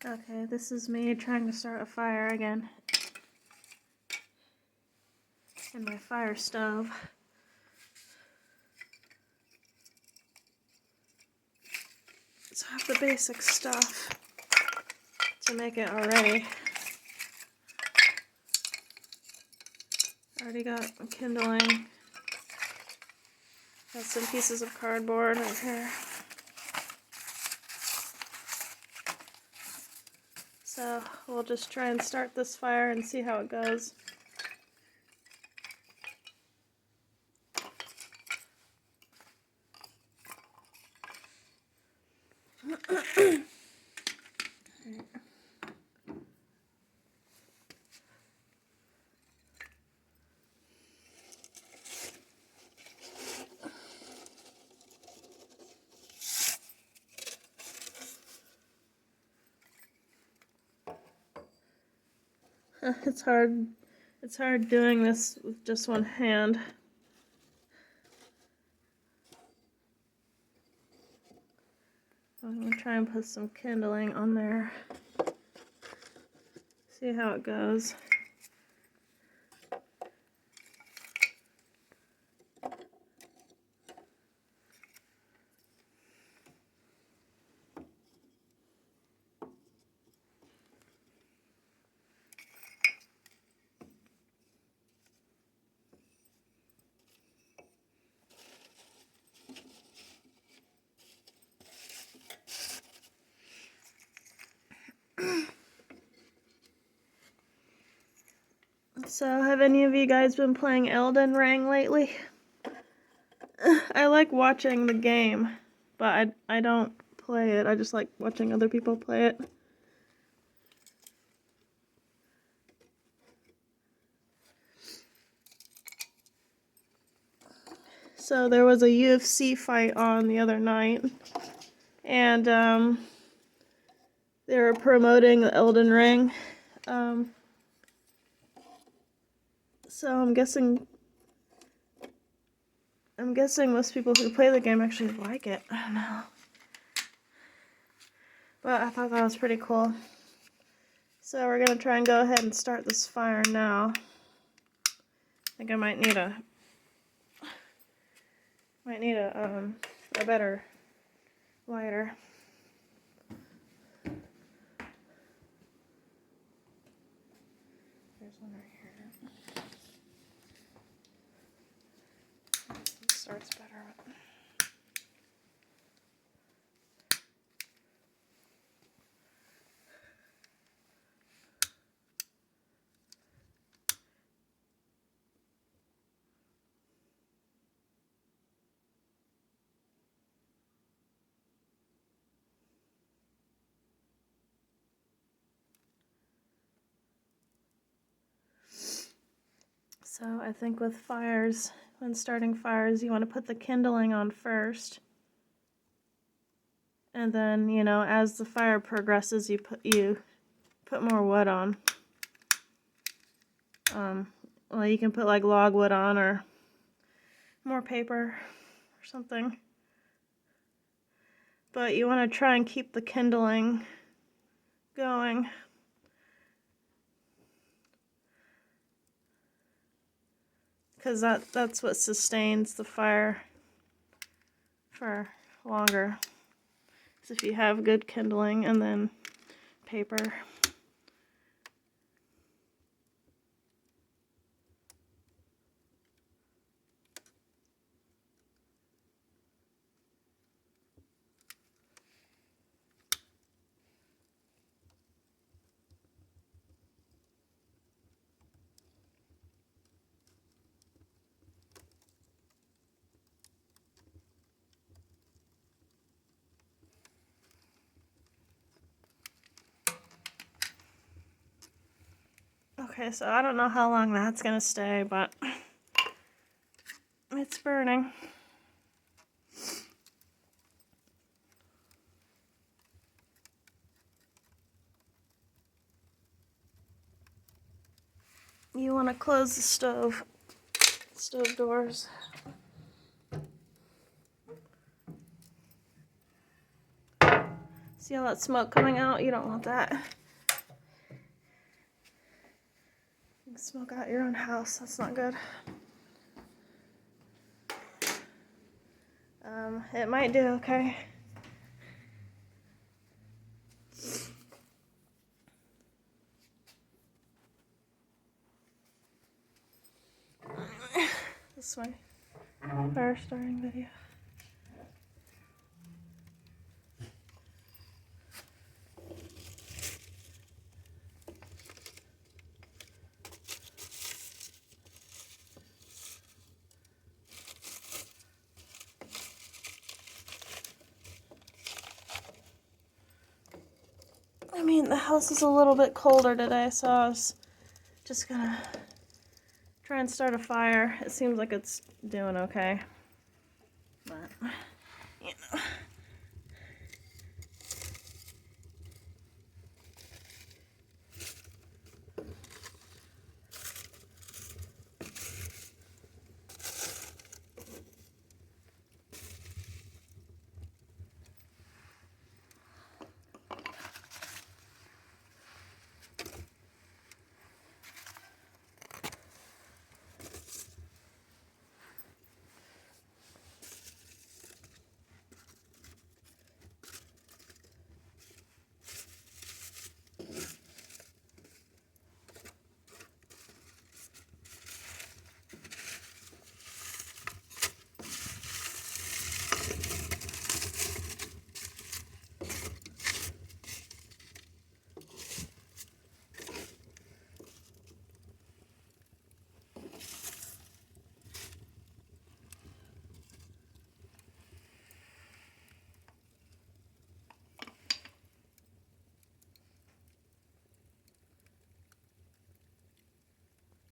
Okay, this is me trying to start a fire again in my fire stove. So I have the basic stuff to make it already. Already got kindling. Got some pieces of cardboard right here. So we'll just try and start this fire and see how it goes. It's hard doing this with just one hand. I'm gonna try and put some kindling on there. See how it goes. So, have any of you guys been playing Elden Ring lately? I like watching the game, but I don't play it. I just like watching other people play it. So there was a UFC fight on the other night, and they were promoting the Elden Ring. So I'm guessing most people who play the game actually like it. I don't know. But I thought that was pretty cool. So we're gonna try and go ahead and start this fire now. I think I might need a better lighter. There's one right here. It starts better. So I think with fires, when starting fires, you want to put the kindling on first. And then, you know, as the fire progresses, you put more wood on. Well, you can put like logwood on or more paper or something. But you want to try and keep the kindling going. Because that's what sustains the fire for longer. So if you have good kindling and then paper. Okay, so I don't know how long that's gonna stay, but it's burning. You want to close the stove doors. See all that smoke coming out? You don't want that. You can smoke out your own house. That's not good. It might do okay. This is my fire starting video. I mean, the house is a little bit colder today, so I was just gonna try and start a fire. It seems like it's doing okay, but, you know.